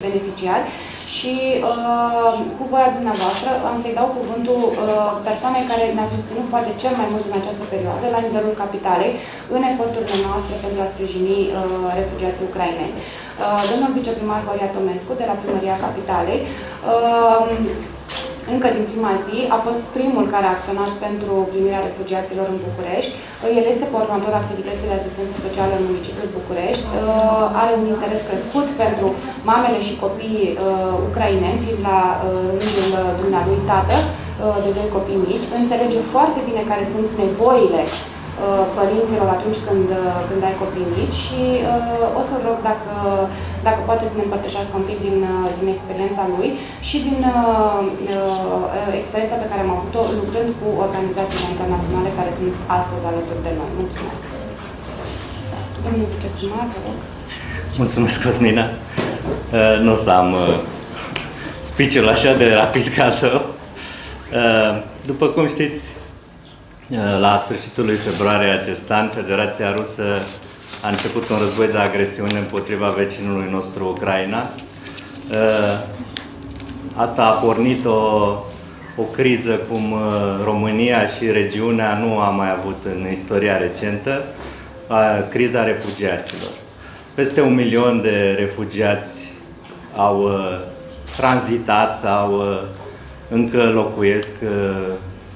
beneficiari și cu voia dumneavoastră am să-i dau cuvântul persoanei care ne-a susținut poate cel mai mult în această perioadă la nivelul capitalei în eforturile noastre pentru a sprijini refugiații ucraineni. Domnul viceprimar Horia Tomescu de la Primăria Capitalei încă din prima zi a fost primul care a acționat pentru primirea refugiaților în București. El este coordonator activității de asistență socială în municipiul București. Are un interes crescut pentru mamele și copiii ucraineni, fiind la rândul dumnealui tată de 2 copii mici. Înțelege foarte bine care sunt nevoile părinților atunci când ai copii mici și o să-l rog dacă poate să ne împărtășească un pic din experiența lui și din experiența pe care am avut-o lucrând cu organizațiile internaționale care sunt astăzi alături de noi. Mulțumesc! Domnul viceprimar, vă rog. Mulțumesc, Cosmina! Nu o să am speech-ul așa de rapid ca al tău. După cum știți, la sfârșitul lui februarie acest an, Federația Rusă a început un război de agresiune împotriva vecinului nostru, Ucraina. Asta a pornit o criză cum România și regiunea nu a mai avut în istoria recentă, criza refugiaților. Peste 1 milion de refugiați au tranzitat sau încă locuiesc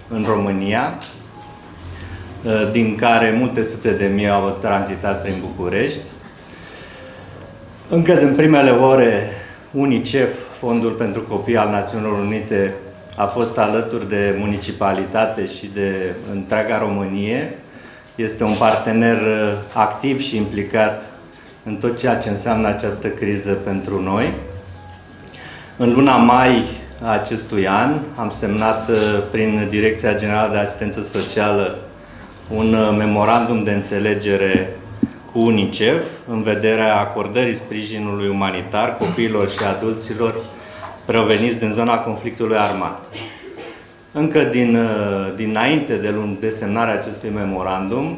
în România, din care multe sute de mii au tranzitat prin București. Încă din primele ore, UNICEF, Fondul pentru Copii al Națiunilor Unite, a fost alături de municipalitate și de întreaga Românie. Este un partener activ și implicat în tot ceea ce înseamnă această criză pentru noi. În luna mai a acestui an am semnat prin Direcția Generală de Asistență Socială un memorandum de înțelegere cu UNICEF în vederea acordării sprijinului umanitar copiilor și adulților proveniți din zona conflictului armat. Încă dinainte de semnarea acestui memorandum,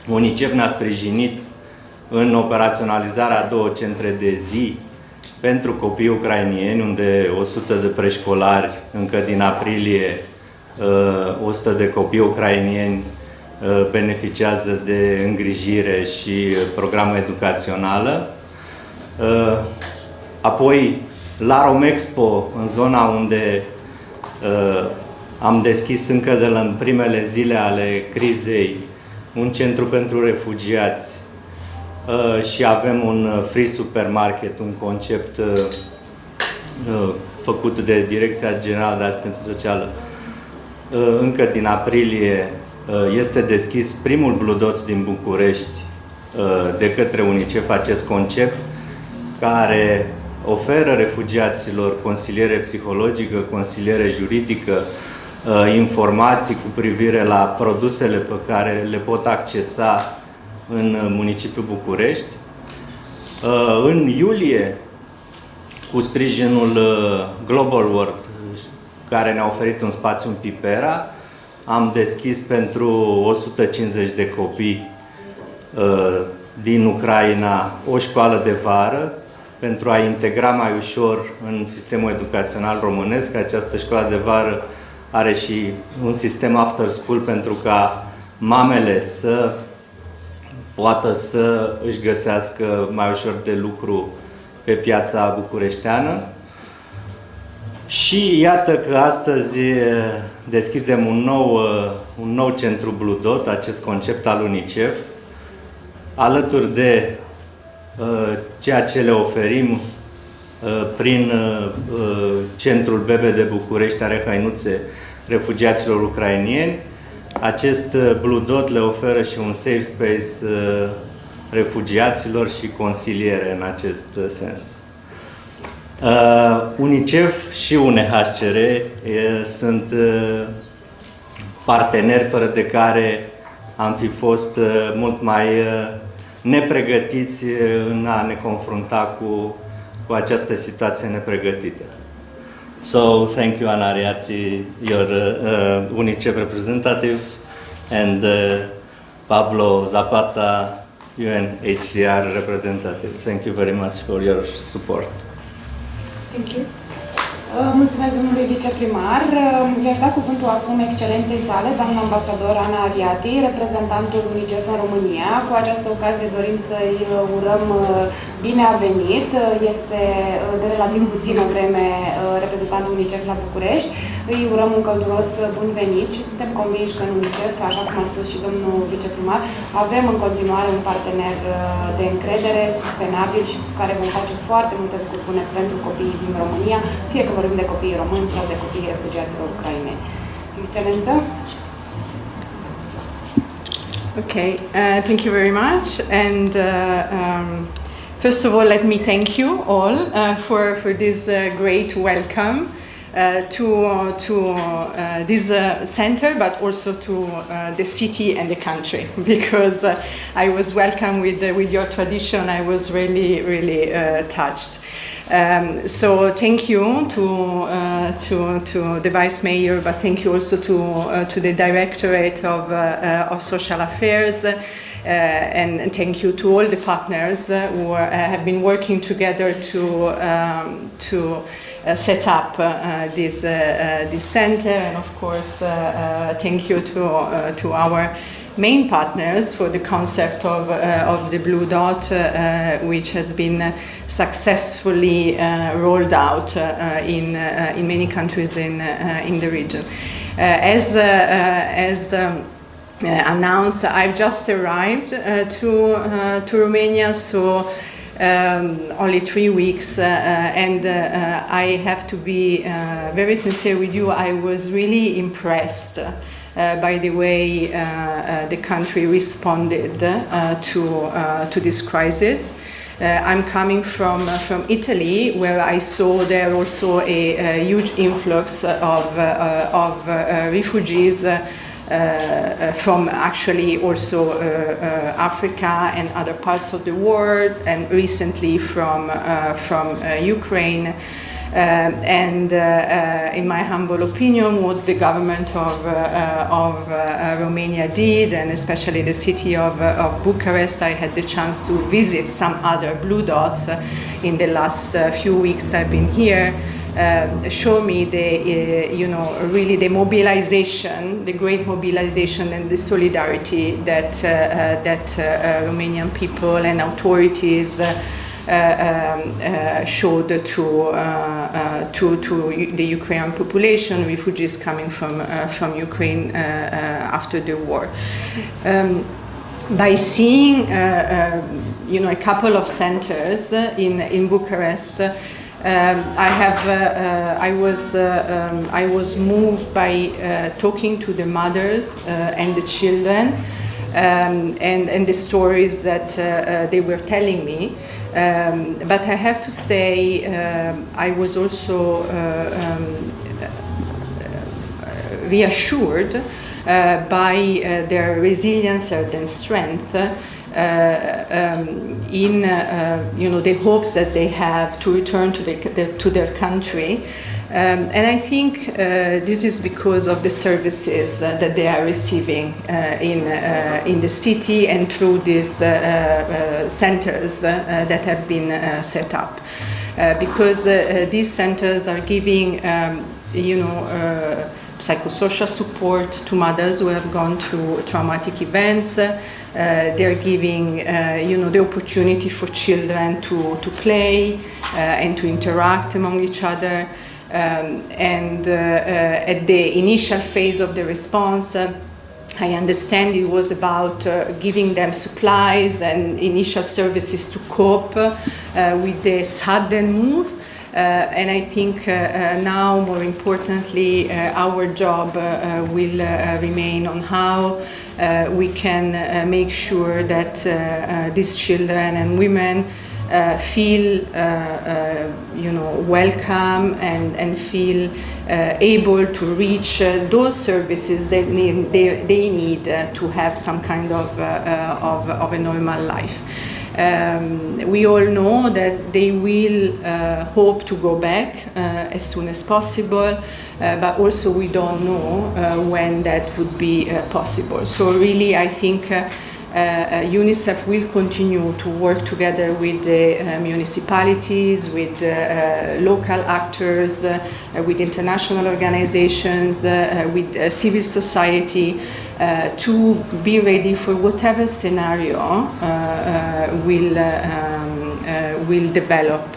UNICEF ne-a sprijinit în operaționalizarea 2 centre de zi pentru copii ucrainieni, unde 100 de preșcolari, încă din aprilie, 100 de copii ucrainieni beneficiază de îngrijire și programă educațională. Apoi, la Romexpo, în zona unde am deschis încă de la primele zile ale crizei un centru pentru refugiați și avem un free supermarket, un concept făcut de Direcția Generală de Asistență Socială. Încă din aprilie este deschis primul Blue Dot din București de către UNICEF, acest concept care oferă refugiaților consiliere psihologică, consiliere juridică, informații cu privire la produsele pe care le pot accesa în municipiul București. În iulie, cu sprijinul Global World, care ne-a oferit un spațiu în Pipera, am deschis pentru 150 de copii din Ucraina o școală de vară pentru a integra mai ușor în sistemul educațional românesc. Această școală de vară are și un sistem after school pentru ca mamele să poată să își găsească mai ușor de lucru pe piața bucureșteană. Și iată că astăzi deschidem un nou centru Blue Dot, acest concept al UNICEF, alături de ceea ce le oferim prin centrul Bebe de București, are hăinuțe refugiaților ucrainieni. Acest Blue Dot le oferă și un safe space refugiaților și consiliere în acest sens. UNICEF și UNHCR sunt parteneri fără de care am fi fost mult mai nepregătiți în a ne confrunta cu această situație nepregătită. So, thank you, Ana Ariati, your UNICEF representative, and Pablo Zapata, UNHCR representative. Thank you very much for your support. Thank you. Mulțumesc domnului viceprimar. I-aș da cuvântul acum excelenței sale, doamna ambasador Ana Ariati, reprezentantul UNICEF în România. Cu această ocazie dorim să-i urăm bine a venit. Este de relativ puțină vreme reprezentantul UNICEF la București. Îi urăm un călduros bun venit și suntem convinși că în UNICEF, așa cum a spus și domnul viceprimar, avem în continuare un partener de încredere, sustenabil și cu care vom face foarte multe lucruri bune pentru copiii din România, fie că vorbim de copiii români sau de copiii refugiaților ucraineni. Excelență! Okay, thank you very much. And first of all, let me thank you all for this great welcome to this center, but also to the city and the country, because I was welcomed with your tradition. I was really touched. So thank you to the Vice Mayor, but thank you also to the Directorate of Social Affairs, and thank you to all the partners who have been working together to set up this center, and of course thank you to our main partners for the concept of the Blue Dot, which has been successfully rolled out in many countries in the region. As announced, I've just arrived to Romania, so only 3 weeks, and I have to be very sincere with you. I was really impressed by the way the country responded to this crisis. I'm coming from Italy, where I saw there also a huge influx of refugees from actually also Africa and other parts of the world, and recently from Ukraine. In my humble opinion, what the government of Romania did, and especially the city of Bucharest, I had the chance to visit some other Blue Dots in the last few weeks I've been here, show me really the mobilization, the great mobilization and the solidarity that Romanian people and authorities showed to the Ukrainian population, refugees coming from Ukraine after the war. By seeing a couple of centers in Bucharest, I was moved by talking to the mothers and the children and the stories that they were telling me. But I have to say, I was also reassured by their resilience and strength in the hopes that they have to return to their country. And I think this is because of the services that they are receiving in the city and through these centers that have been set up. Because these centers are giving, psychosocial support to mothers who have gone through traumatic events. They're giving, the opportunity for children to play and to interact among each other. At the initial phase of the response, I understand it was about giving them supplies and initial services to cope with the sudden move. And I think now, more importantly, our job will remain on how we can make sure that these children and women feel welcome and feel able to reach those services that they need to have some kind of a normal life. We all know that they will hope to go back as soon as possible, but also we don't know when that would be possible. So really, I think UNICEF will continue to work together with the municipalities, with local actors, with international organizations, with civil society, to be ready for whatever scenario will develop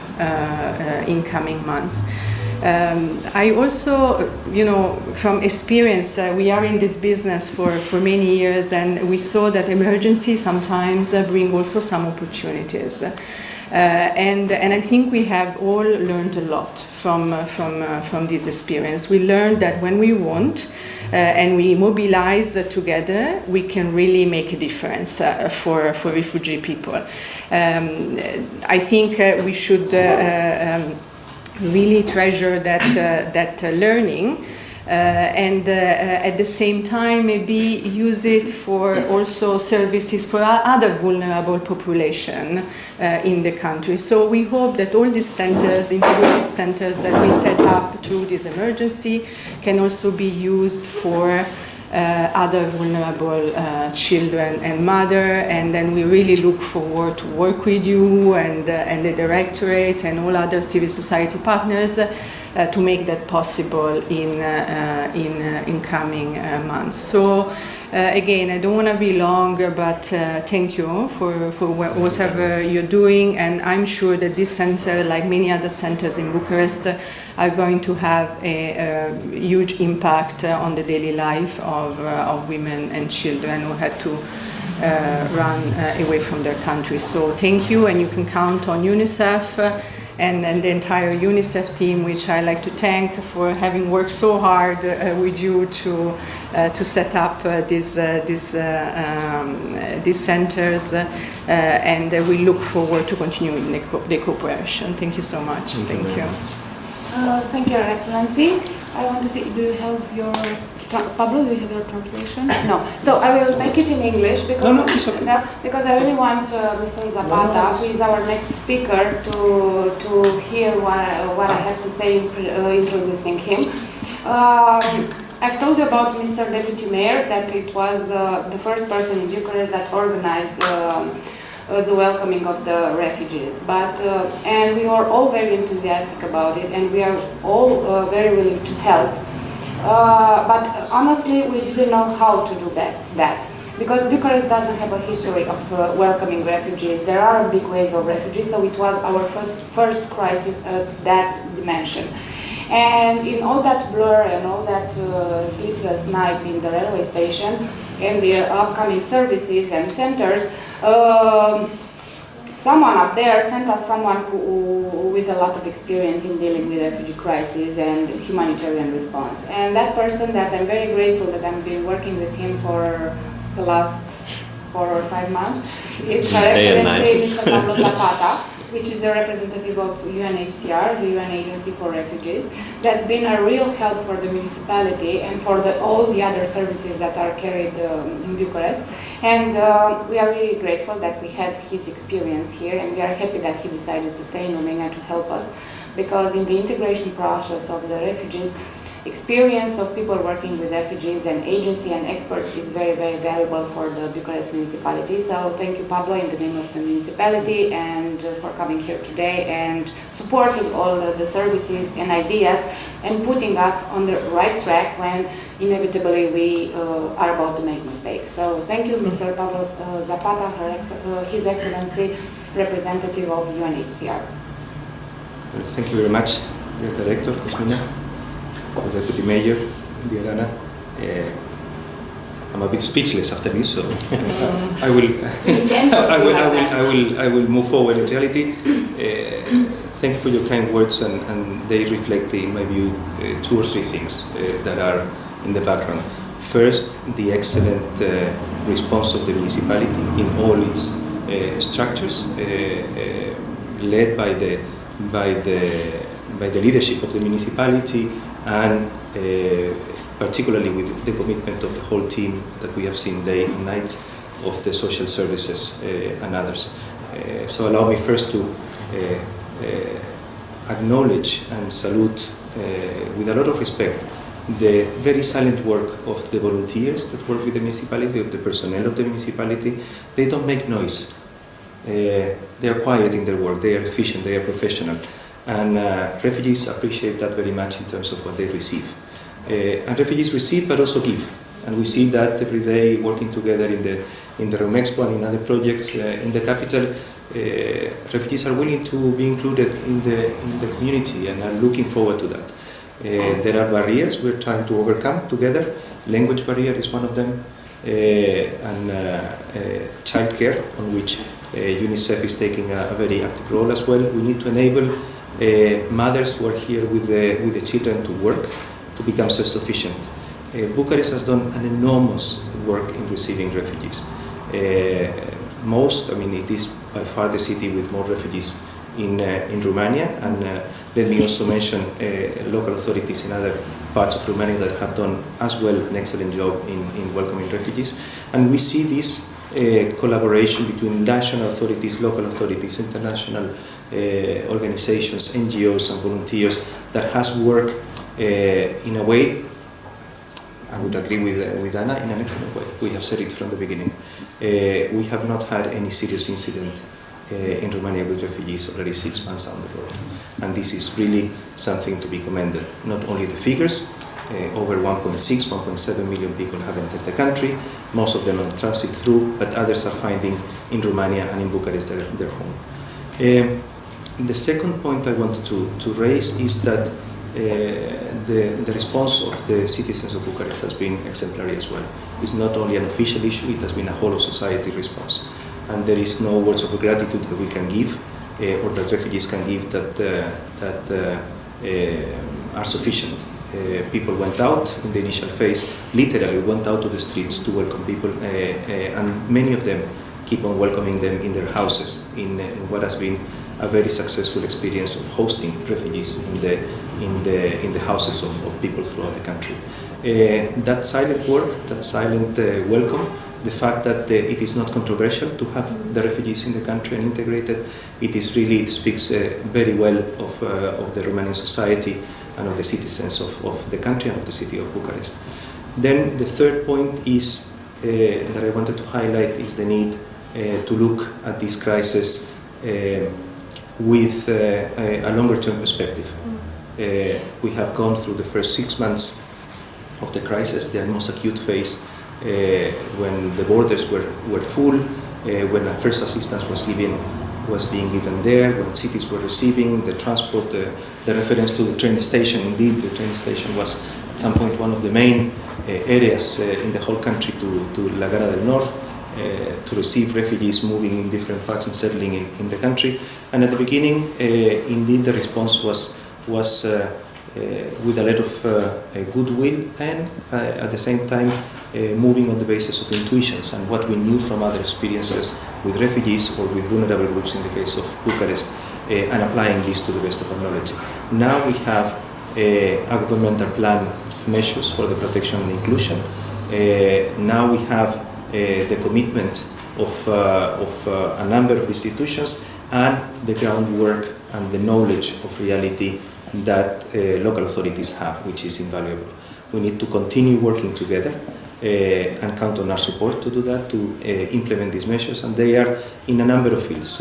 in coming months. I also, from experience, we are in this business for many years, and we saw that emergencies sometimes bring also some opportunities. And I think we have all learned a lot from this experience. We learned that when we want and we mobilize together, we can really make a difference for refugee people. I think we should really treasure that learning, and at the same time maybe use it for also services for other vulnerable population in the country. So we hope that all these centers, integrated centers that we set up through this emergency, can also be used for other vulnerable children and mother, and then we really look forward to work with you and the Directorate and all other civil society partners to make that possible in coming months. So again, I don't want to be longer, but thank you for whatever you're doing, and I'm sure that this center, like many other centers in Bucharest, are going to have a huge impact on the daily life of women and children who had to run away from their country. So thank you, and you can count on UNICEF and the entire UNICEF team, which I like to thank for having worked so hard with you to set up these centers, and we look forward to continuing the cooperation. Thank you so much. Thank you. Thank you, Your Excellency. I want to see, do you have your, Pablo, do you have your translation? No. So I will make it in English because, it's okay. Because I really want Mr. Zapata, who is our next speaker, to hear what I have to say in introducing him. I've told you about Mr. Deputy Mayor, that it was the first person in Bucharest that organized the welcoming of the refugees, and we are all very enthusiastic about it, and we are all very willing to help. But honestly, we didn't know how to do best that, because Bucharest doesn't have a history of welcoming refugees. There are big waves of refugees, so it was our first crisis at that dimension. And in all that blur and all that sleepless night in the railway station and the upcoming services and centers, someone up there sent us someone with a lot of experience in dealing with refugee crises and humanitarian response. And that person, that I'm very grateful that I've been working with him for the last 4 or 5 months, is Her Excellency Mr. Pablo Zapata, which is a representative of UNHCR, the UN Agency for Refugees. That's been a real help for the municipality and for all the other services that are carried in Bucharest. And we are really grateful that we had his experience here, and we are happy that he decided to stay in Romania to help us, because in the integration process of the refugees, experience of people working with refugees and agency and experts is very, very valuable for the Bucharest municipality. So thank you, Pablo, in the name of the municipality, and for coming here today and supporting all the services and ideas and putting us on the right track when inevitably we are about to make mistakes. So thank you, Mr. Pablo Zapata, His Excellency, representative of UNHCR. Thank you very much, dear Director, Cosmina, Deputy Mayor, dear Anna. I'm a bit speechless after this, so I will move forward in reality. Thank you for your kind words, and they reflect, in my view, 2 or 3 things that are in the background. First, the excellent response of the municipality in all its structures, led by the leadership of the municipality, and particularly with the commitment of the whole team that we have seen day and night of the social services and others. So allow me first to acknowledge and salute with a lot of respect the very silent work of the volunteers that work with the municipality, of the personnel of the municipality. They don't make noise. They are quiet in their work, they are efficient, they are professional. And refugees appreciate that very much in terms of what they receive. And refugees receive but also give. And we see that every day working together in the Rome Expo and in other projects in the capital. Refugees are willing to be included in the community and are looking forward to that. There are barriers we're trying to overcome together. Language barrier is one of them, and childcare, on which UNICEF is taking a very active role as well. We need to enable mothers who are here with the children to work, to become self-sufficient. Bucharest has done an enormous work in receiving refugees. It is by far the city with more refugees in Romania, and let me also mention local authorities in other parts of Romania that have done as well an excellent job in welcoming refugees. And we see this collaboration between national authorities, local authorities, international organizations, NGOs and volunteers that has worked in a way, I would agree with Anna, in an excellent way. We have said it from the beginning. We have not had any serious incident in Romania with refugees already 6 months down the road. And this is really something to be commended. Not only the figures, over 1.6, 1.7 million people have entered the country, most of them on transit through, but others are finding in Romania and in Bucharest their home. The second point I wanted to raise is that the response of the citizens of Bucharest has been exemplary as well. It's not only an official issue, it has been a whole of society response. And there is no words of gratitude that we can give or that refugees can give that are sufficient. People went out in the initial phase, literally went out to the streets to welcome people, and many of them keep on welcoming them in their houses in what has been a very successful experience of hosting refugees in the houses of people throughout the country. That silent work, that silent welcome, the fact that it is not controversial to have the refugees in the country and integrated, it speaks very well of the Romanian society and of the citizens of the country and of the city of Bucharest. Then the third point is that I wanted to highlight is the need to look at this crisis with a longer-term perspective. We have gone through the first 6 months of the crisis, the most acute phase, when the borders were full, when first assistance was being given there, when cities were receiving the transport, the reference to the train station. Indeed, the train station was at some point one of the main areas in the whole country to La Gara del Nord, to receive refugees moving in different parts and settling in the country. And at the beginning, indeed, the response was with a lot of goodwill and at the same time moving on the basis of intuitions and what we knew from other experiences with refugees or with vulnerable groups in the case of Bucharest, and applying this to the best of our knowledge. Now we have a governmental plan of measures for the protection and inclusion. Now we have the commitment of a number of institutions and the groundwork and the knowledge of reality that local authorities have, which is invaluable. We need to continue working together and count on our support to do that, to implement these measures, and they are in a number of fields,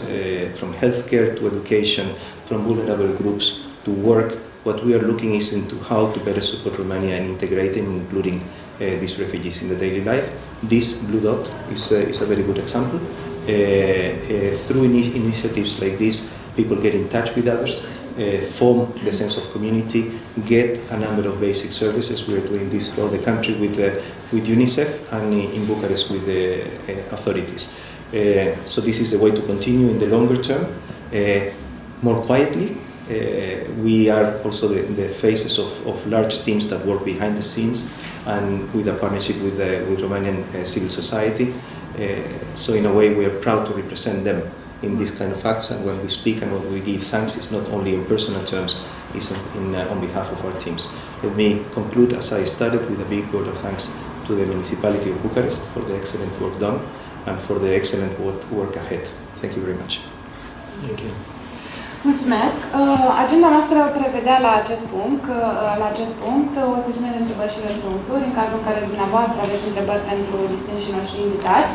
from healthcare to education, from vulnerable groups to work. What we are looking is into how to better support Romania in integrating, including these refugees in the daily life. This Blue Dot is a very good example. Through initiatives like this, people get in touch with others, form the sense of community, get a number of basic services. We are doing this throughout the country with UNICEF and in Bucharest with the authorities. So this is the way to continue in the longer term. More quietly, we are also in the phases of large teams that work behind the scenes and with a partnership with Romanian civil society. So in a way we are proud to represent them in these kind of acts, and when we speak and when we give thanks, it's not only in personal terms, it's on behalf of our teams. Let me conclude as I started with a big word of thanks to the municipality of Bucharest for the excellent work done and for the excellent work ahead. Thank you very much. Thank you. Mulțumesc. Agenda noastră prevedea la acest punct o sesiune de întrebări și răspunsuri, în cazul în care dumneavoastră aveți întrebări pentru distinși noștri invitați.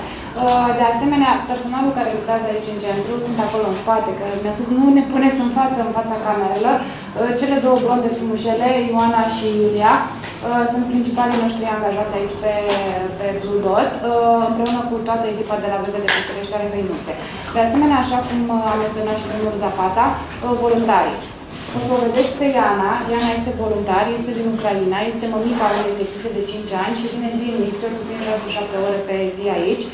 De asemenea, personalul care lucrează aici în centru, sunt acolo în spate, că mi-a spus nu ne puneți în fața camerelor. Cele două blonde frumușele, Ioana și Iulia, sunt principalii noștri angajați aici pe Blue Dot, împreună cu toată echipa de la VV de București are Hăinuțe. De asemenea, așa cum a menționat și domnul Zapata, voluntarii. O să o vedeți pe Iana. Iana este voluntar, este din Ucraina, este mămica unei fetițe de 5 ani și vine zilnic, cel puțin 6-7 ore pe zi aici,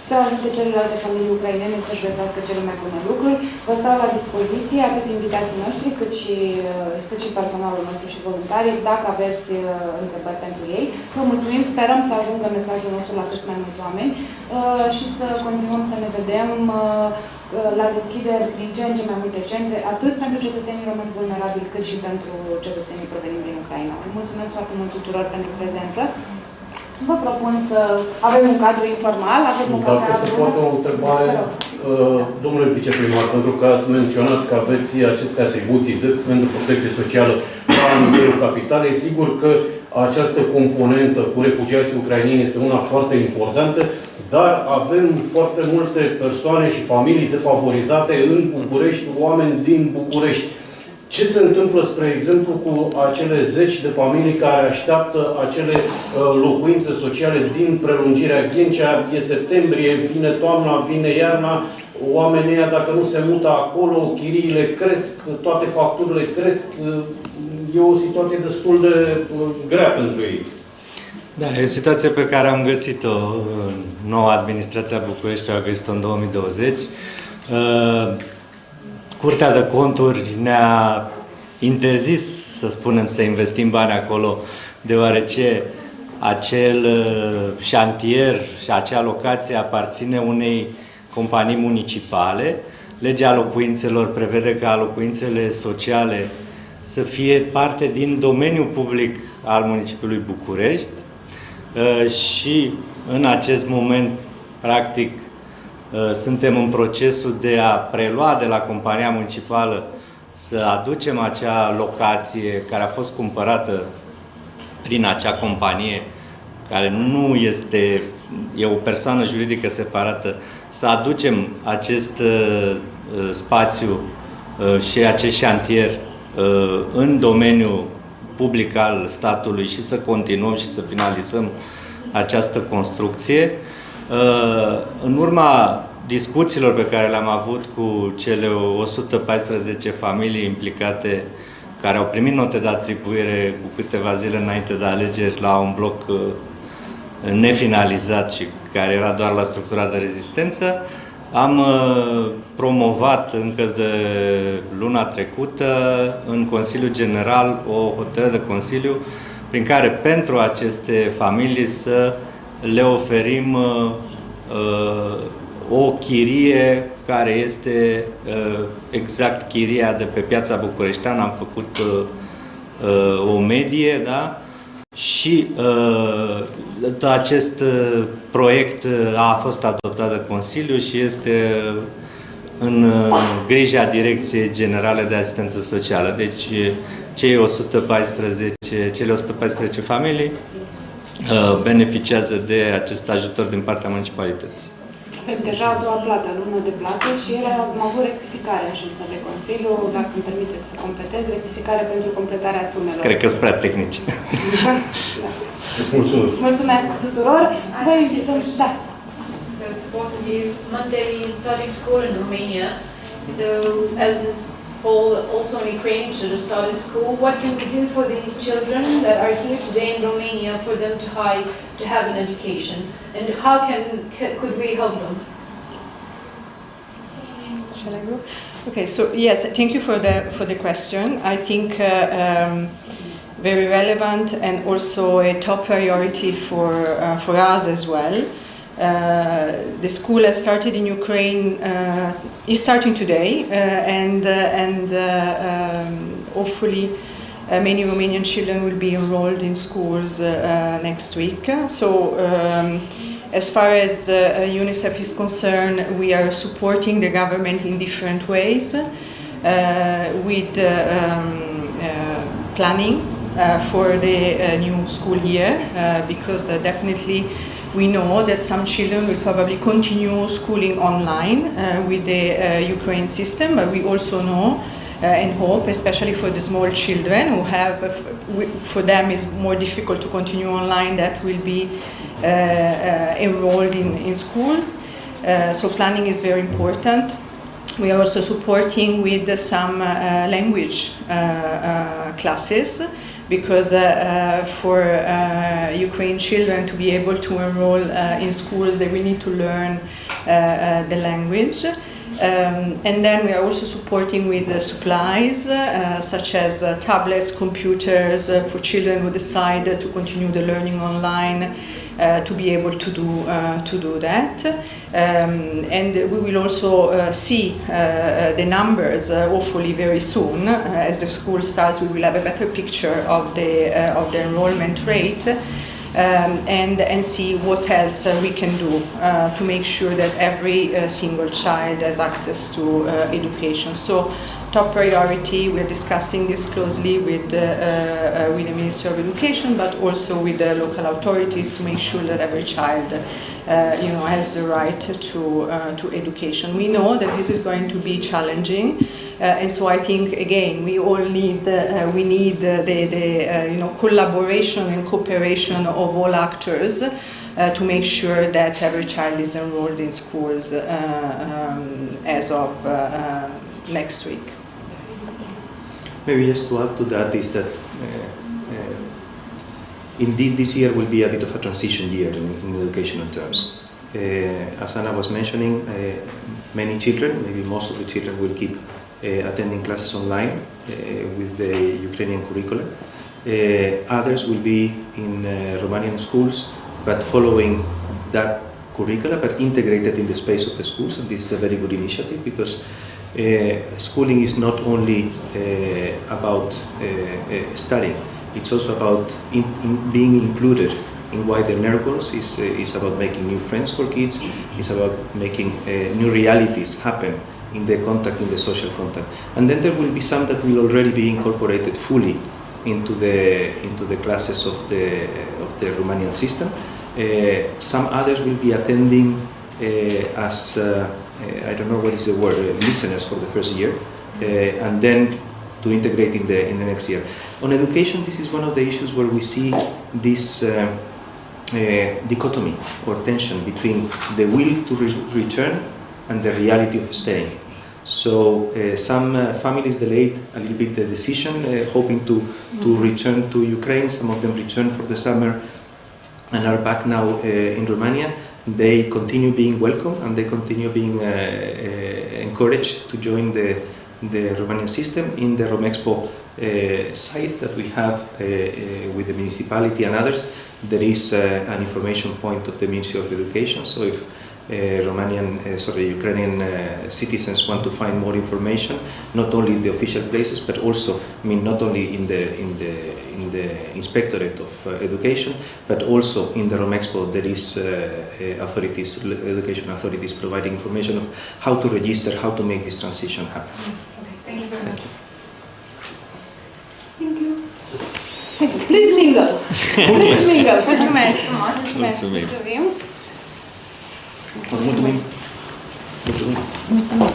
să ajute celelalte familii ucrainene să-și găsească cele mai bune lucruri. Vă stau la dispoziție, atât invitații noștri, cât și personalul nostru și voluntarii, dacă aveți întrebări pentru ei. Vă mulțumim, sperăm să ajungă mesajul nostru la cât mai mulți oameni și să continuăm să ne vedem la deschideri din ce în ce mai multe centre, atât pentru cetățenii români vulnerabili, cât și pentru cetățenii provenind din Ucraina. Mulțumesc foarte mult tuturor pentru prezență. Vă propun să avem un cadru informal, avem o Dacă se poate o întrebare, domnule viceprimar, pentru că ați menționat că aveți aceste atribuții pentru protecție socială la nivelul capitalei, sigur că această componentă cu refugiații ucraineni este una foarte importantă, dar avem foarte multe persoane și familii defavorizate în București, oameni din București. Ce se întâmplă, spre exemplu, cu acele zeci de familii care așteaptă acele locuințe sociale din prelungirea Ghencea? E septembrie, vine toamna, vine iarna, oamenii ăia, dacă nu se mută acolo, chiriile cresc, toate facturile cresc. E o situație destul de grea pentru ei. Da, e o situație pe care am găsit-o, noua administrație a Bucureștiului a găsit-o în 2020. Curtea de Conturi ne-a interzis, să spunem, să investim bani acolo, deoarece acel șantier și acea locație aparține unei companii municipale. Legea locuințelor prevede ca locuințele sociale să fie parte din domeniul public al municipiului București și în acest moment, practic, suntem în procesul de a prelua de la compania municipală să aducem acea locație care a fost cumpărată prin acea companie, care nu este, e o persoană juridică separată, să aducem acest spațiu și acest șantier în domeniul public al statului și să continuăm și să finalizăm această construcție. În urma discuțiilor pe care le-am avut cu cele 114 familii implicate care au primit note de atribuire cu câteva zile înainte de alegeri la un bloc nefinalizat și care era doar la structura de rezistență, am promovat încă de luna trecută în Consiliul General o hotărâre de Consiliu prin care pentru aceste familii să le oferim o chirie care este exact chiria de pe piața bucureșteană. Am făcut o medie, da? Și acest proiect a fost adoptat de Consiliu și este în grija Direcției Generale de Asistență Socială. Deci cele 114 familii beneficiază de acest ajutor din partea municipalității. Deja a doua plată, lună de plată și ele am avut rectificare în ședința de Consiliu, dacă îmi permiteți să completez, rectificare pentru completarea sumelor. Cred că sunt prea tehnici. Da. Mulțumesc. Mulțumesc tuturor. Vă invităm. Da. So both of you, Monday is starting school in Romania. So as is fall also in Ukraine to start school, what can we do for these children that are here today in Romania for them to have an education? And how could we help them? Shall I go? Okay, so yes, thank you for the question. I think very relevant and also a top priority for us as well. The school has started in Ukraine, is starting today, and hopefully many Romanian children will be enrolled in schools next week. So as far as UNICEF is concerned, we are supporting the government in different ways. with planning for the new school year, because definitely we know that some children will probably continue schooling online with the Ukraine system, but we also know and hope, especially for the small children who have, for them it's more difficult to continue online, that will be enrolled in schools. So planning is very important. We are also supporting with some language classes, because for Ukrainian children to be able to enroll in schools, they will need to learn the language. And then we are also supporting with supplies such as tablets, computers for children who decide to continue the learning online, to be able to do that. And we will also see the numbers hopefully very soon. As the school starts, we will have a better picture of the enrollment rate. And see what else we can do to make sure that every single child has access to education. So, top priority, we're discussing this closely with the Ministry of Education, but also with the local authorities to make sure that every child has the right to education. We know that this is going to be challenging. And so I think again we all need the collaboration and cooperation of all actors to make sure that every child is enrolled in schools as of next week. Maybe just to add to that is that indeed this year will be a bit of a transition year in educational terms. As Anna was mentioning, many children, maybe most of the children, will keep attending classes online with the Ukrainian curricula. Others will be in Romanian schools, but following that curricula, but integrated in the space of the schools. And this is a very good initiative, because schooling is not only about studying, it's also about being included in wider networks. It's about making new friends for kids, it's about making new realities happen in the contact, in the social contact. And then there will be some that will already be incorporated fully into the classes of the Romanian system. Some others will be attending as, I don't know what is the word, listeners for the first year, and then to integrate in the next year. On education, this is one of the issues where we see this dichotomy or tension between the will to return and the reality of staying. So some families delayed a little bit the decision, hoping to return to Ukraine. Some of them returned for the summer and are back now in Romania. They continue being welcome, and they continue being encouraged to join the Romanian system. In the Romexpo site that we have with the municipality and others, there is an information point of the Ministry of Education. So if Ukrainian citizens want to find more information, not only in the official places, but also, not only in the Inspectorate of Education, but also in the Romexpo, there is education authorities providing information of how to register, how to make this transition happen. Okay, thank you very much. Thank you. Please mingle. Please mingle. Mulțumesc! Mulțumim. Mulțumim! Mulțumim!